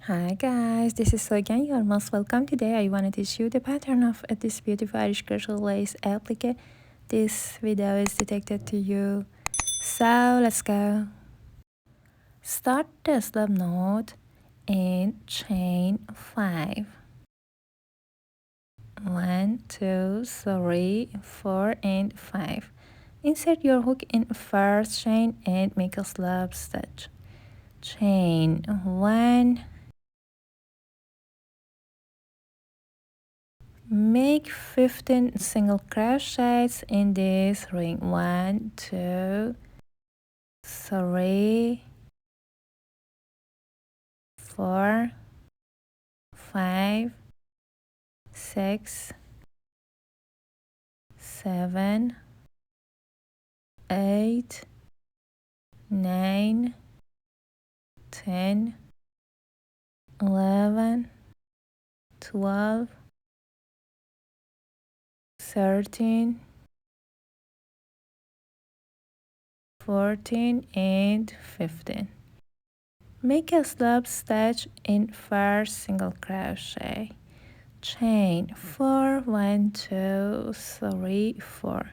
Hi guys, this is Sogan. You're most welcome. Today I want to teach you the pattern of this beautiful Irish crochet lace applique. This video is dedicated to you. So let's go. Start the slip knot and chain 5. 1, 2, 3, 4 and 5. Insert your hook in first chain and make a slip stitch. Chain 1. Make 15 single crochets in this ring. 1, 2, 3, 4, 5, 6, 7, 8, 9, 10, 11, 12, 13, 14 and 15. Make a slip stitch in first single crochet. Chain 4, 1, 2, 3, 4.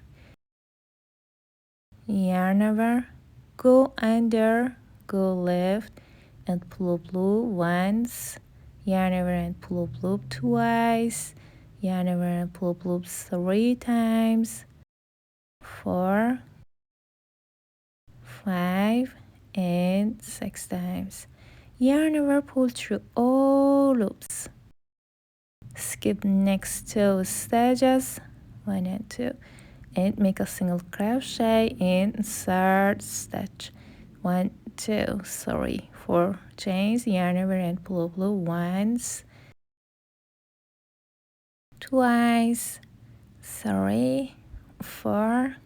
Yarn over, go under, go left, and pull up loop once. Yarn over and pull up loop twice. Yarn over and pull up loop 3 times. 4, 5, and 6 times. Yarn over, pull through all loops. Skip next 2 stitches, 1 and 2, and make a single crochet in third stitch. 1, 2, 3, 4 chains, yarn over and pull up loop once, twice, 3, 4,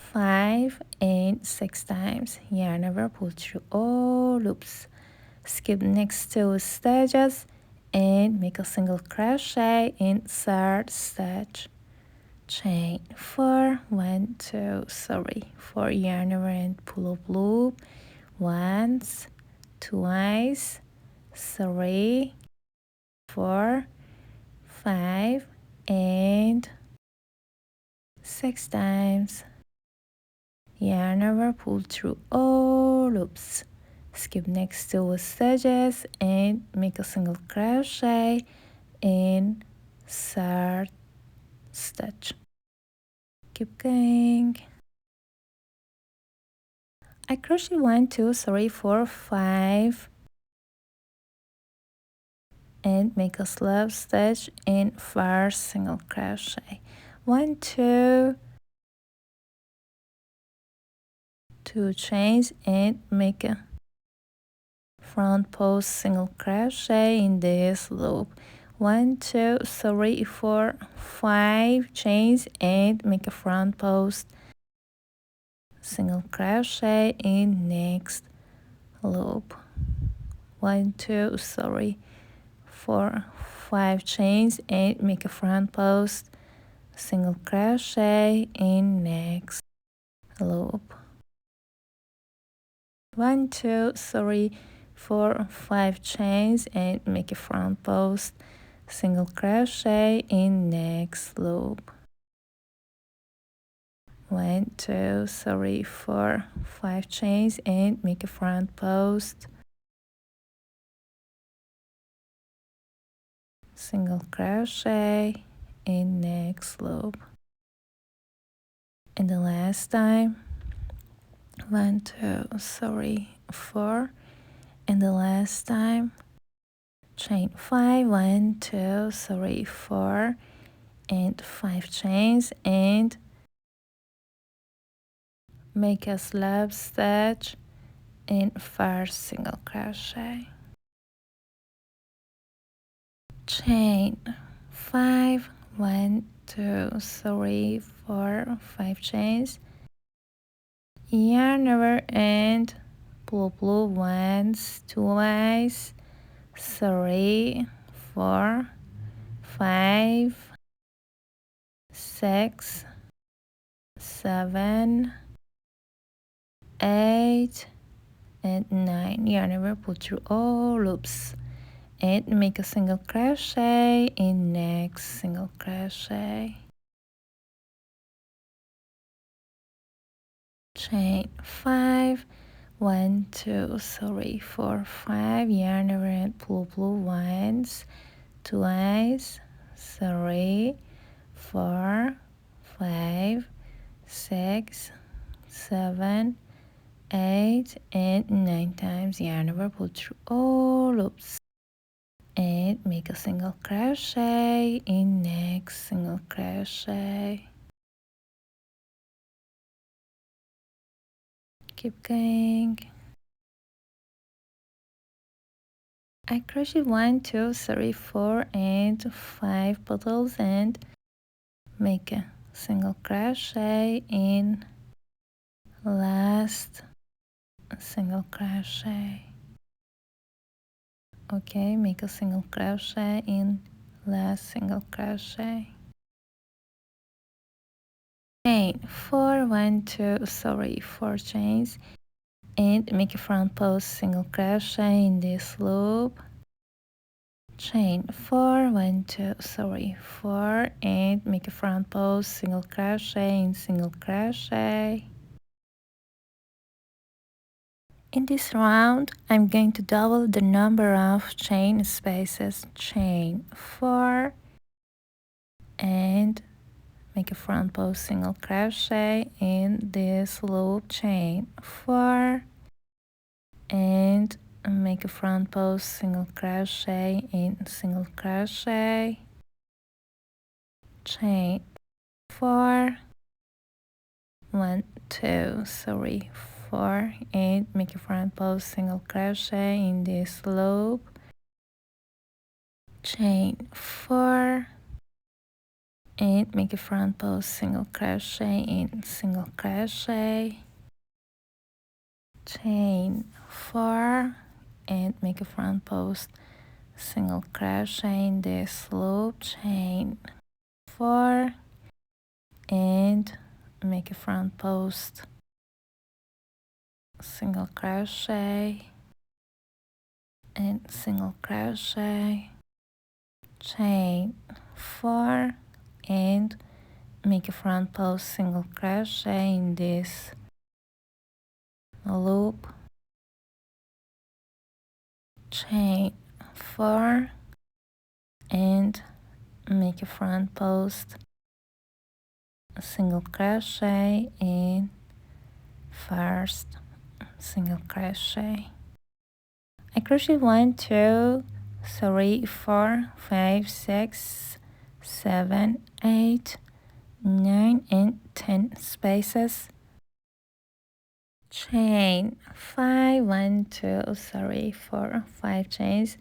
5 and 6 times. Yarn over, pull through all loops. Skip next 2 stitches and make a single crochet in third stitch. Chain 4, 1, 2, 3, 4, yarn over and pull up loop once, twice, 3, 4, 5 and 6 times. Yarn over, pull through all loops. Skip next 2 stitches and make a single crochet in third stitch. Keep going. I crochet 1, 2, 3, 4, 5 and make a slip stitch in first single crochet. 1, 2, 2 chains and make a front post single crochet in this loop. 1, 2, 3, 4, 5 chains and make a front post single crochet in next loop. 1, 2, 3, 4, 5 chains and make a front post single crochet in next loop. 1, 2, 3, 4, 5 chains and make a front post single crochet in next loop. 1, 2, 3, 4, 5 chains and make a front post single crochet in next loop. And the last time, 1, 2, 3, 4, and the last time, chain 5, 1, 2, 3, 4 and 5 chains and make a slip stitch in first single crochet. Chain 5, 1, 2, 3, 4, 5 chains, yarn over and pull up loop once, twice, 3, 4, 5, 6, 7, 8 and 9. Yarn over, pull through all loops. and make a single crochet in next single crochet, chain 5, 1 2 3 4 5, yarn around, pull once, twice, 3 4 5 6 7 8 and 9 times, yarn over, pull through all loops and make a single crochet in next single crochet. Keep going. I crochet 1 2 3 4 and 5 petals and make a single crochet in last single crochet. Okay, make a single crochet in last single crochet, chain 4 1 2 3 4 chains and make a front post single crochet in this loop, chain 4 1 2 3 4 and make a front post single crochet in single crochet. In this round, I'm going to double the number of chain spaces, chain 4 and make a front post single crochet in this loop, chain 4 and make a front post single crochet in single crochet, chain 4 1 2 3 4 and make a front post single crochet in this loop, chain 4 and make a front post single crochet in single crochet, chain 4 and make a front post single crochet in this loop, chain 4 and make a front post single crochet and single crochet, chain 4 and make a front post single crochet in this loop, chain 4 and make a front post single crochet in first single crochet. I crochet 1 2 3 4 5 6 7 8 9 and 10 spaces, chain 5 1 2 3 4 5 chains,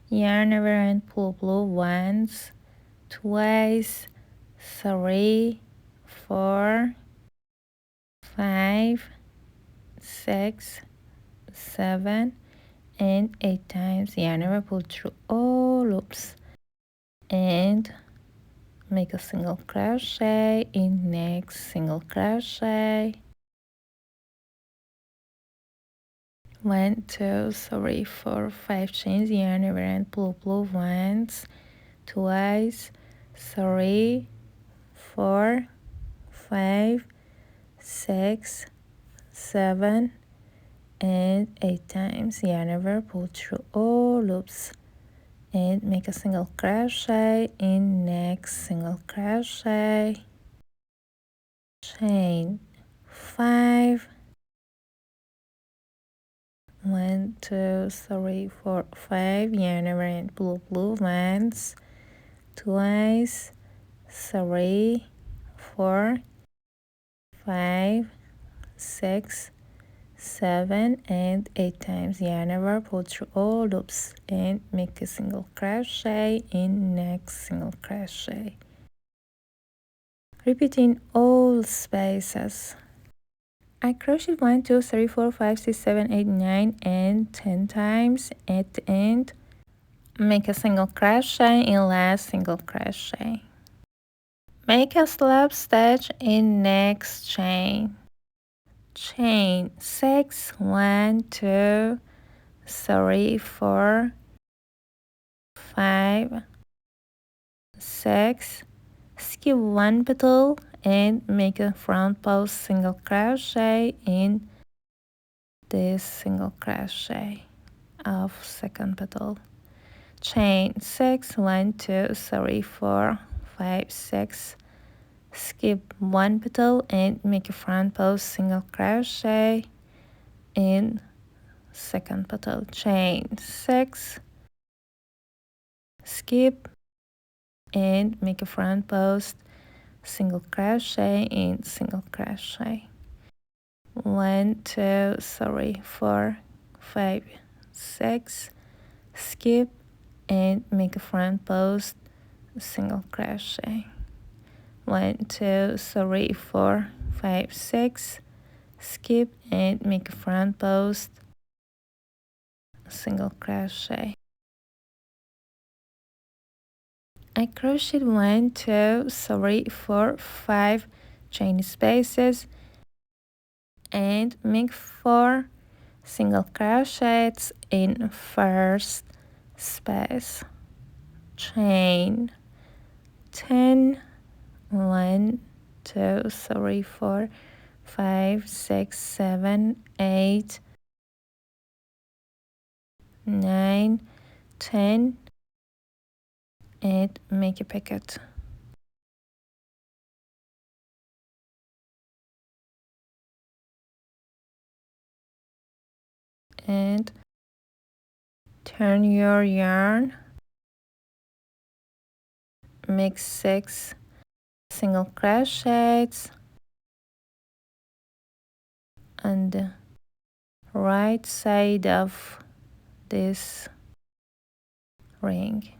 yarn over and pull once, twice, 3 4 5 6 7 and 8 times, yarn over, pull through all loops and make a single crochet in next single crochet, 1 2 3 4 5 chains, yarn over and pull once, twice, 3 4 5 6 7 and 8 times, yarn over, pull through all loops and make a single crochet in next single crochet, chain 5 1 2 3 4 5, yarn over and pull once, twice, 3 4 5 6 7 and 8 times, yarn over, pull through all loops and make a single crochet in next single crochet, repeating all spaces. I crochet 1 2 3 4 5 6 7 8 9 and 10 times. At the end, make a single crochet in last single crochet, make a slip stitch in next chain, chain 6 1 2 3 4 5, 6, skip one petal and make a front post single crochet in this single crochet of second petal. Chain 6, 1, 2, 3, 4, 5, 6, skip one petal and make a front post single crochet in second petal. Chain 6, skip and make a front post single crochet in single crochet. 1, 2, 3, 4, 5, 6, skip and make a front post single crochet. 1, 2, 3, 4, 5, 6, skip and make a front post single crochet. I crocheted 1, 2, 3, 4, 5 chain spaces and make 4 single crochets in first space. Chain 10, 1, 2, 3, 4, 5, 6, 7, 8, 9, 10, and make a pocket. And turn your yarn, make 6 single crochets on the right side of this ring.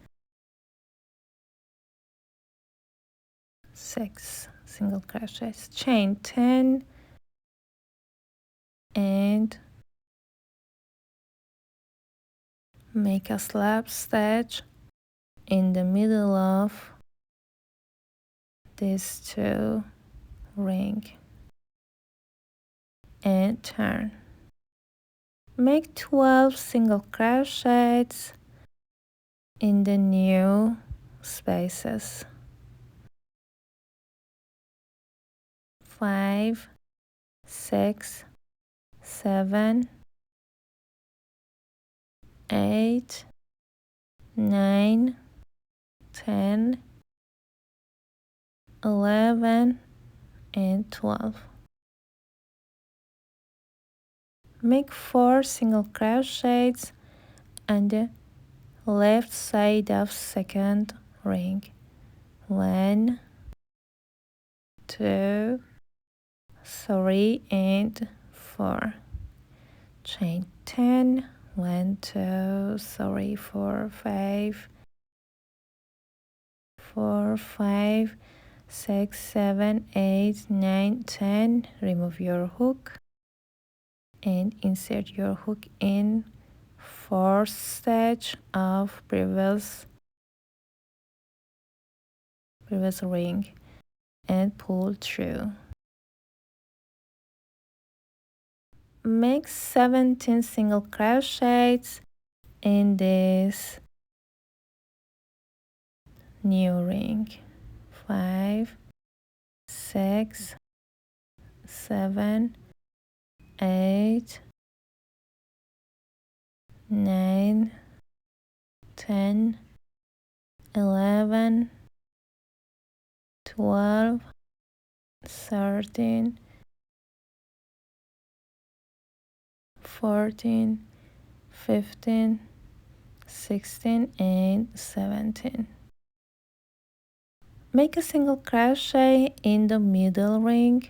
6 single crochets, chain 10 and make a slap stitch in the middle of these 2 ring and turn. Make 12 single crochets in the new spaces. 5, 6, 7, 8, 9, 10, 11, and 12. Make 4 single crochets on the left side of second ring. 1, 2, 3, and 4. Chain 10, 1, 2, 3, 4, 5, 4, 5, 6, 7, 8, 9, 10. Remove your hook and insert your hook in fourth stitch of previous ring and pull through. Make 17 single crochets in this new ring. 5, 6, 7, 8, 9, 10, 11, 12, 13, 14, 15, 16, and 17. Make a single crochet in the middle ring.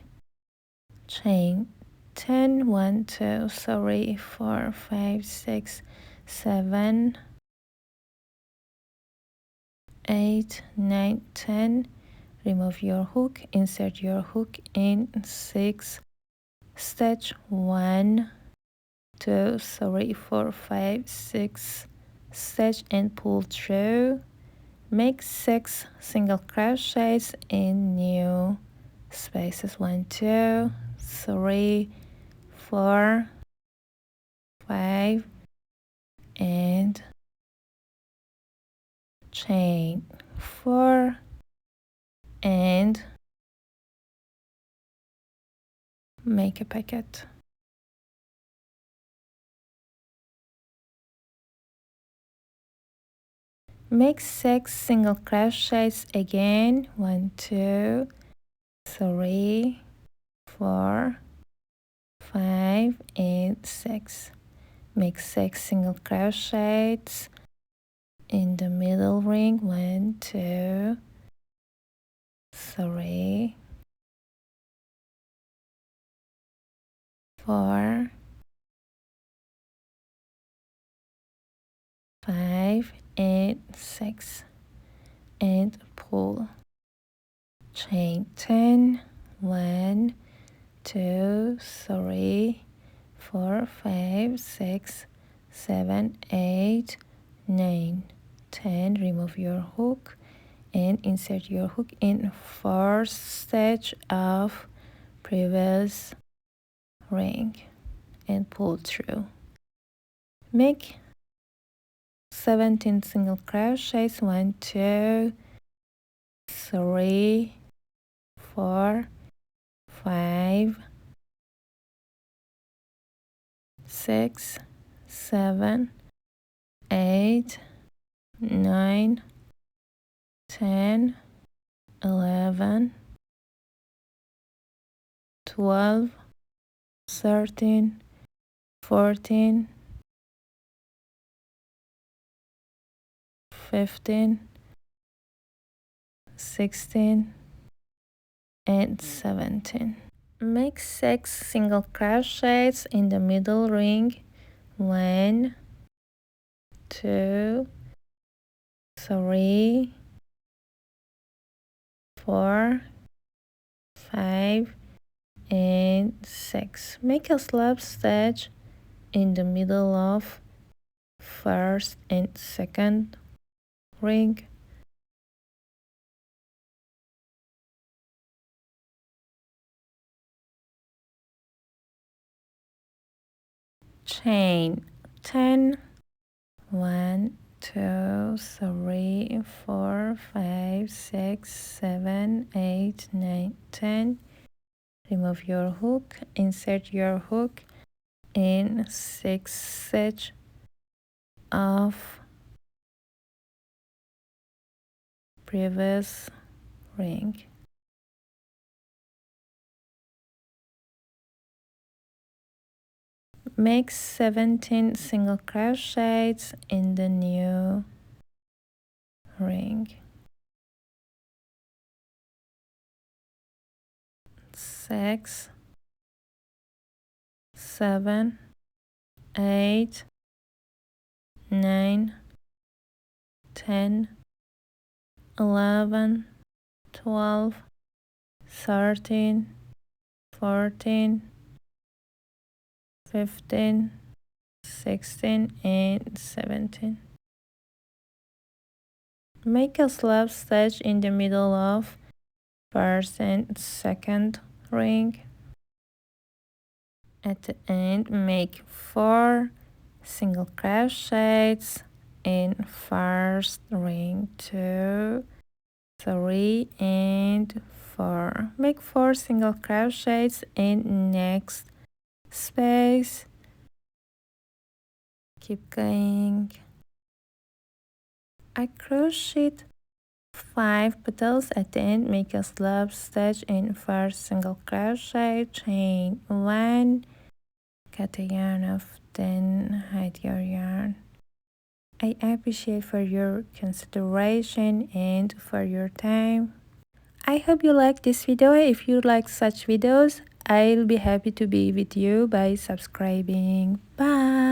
Chain 10, 1, 2, 3, 4, 5, 6, 7, 8, 9, 10. Remove your hook, insert your hook in 6 stitch 1, 2, 3, 4, 5, 6 stitch and pull through. Make 6 single crochets in new spaces. 1, 2, 3, 4, 5, and chain 4, and make a pocket. Make 6 single crochets again. 1, 2, 3, 4, 5, and 6. Make 6 single crochets in the middle ring. 1, 2, 3, 4, 5, and 6, and pull. Chain 10. 1, 2, 3, 4, 5, 6, 7, 8, 9, 10. Remove your hook and insert your hook in first stitch of previous ring and pull through. Make 17 single crochets. 1, 2, 3, 4, 5, 6, 7, 8, 9, 10, 11, 12, 13, 14, 15, 16, and 17. Make 6 single crochets in the middle ring. 1, 2, 3, 4, 5, and 6. Make a slip stitch in the middle of first and second ring. Chain 10. 1, 2, 3, 4, 5, 6, 7, 8, 9, 10. Remove your hook, insert your hook in 6 stitch of previous ring. Make 17 single crochets in the new ring. 6, 7, 8, 9, 10, 11, 12, 13, 14, 15, 16, and 17. Make a slip stitch in the middle of first and second ring. At the end, make 4 single crochets in first ring, 2, 3, and 4. Make 4 single crochets in next space. Keep going. I crocheted 5 petals. At the end, make a slip stitch in first single crochet, chain 1, cut the yarn off, then hide your yarn. I appreciate for your consideration and for your time. I hope you like this video. If you like such videos, I'll be happy to be with you by subscribing. Bye.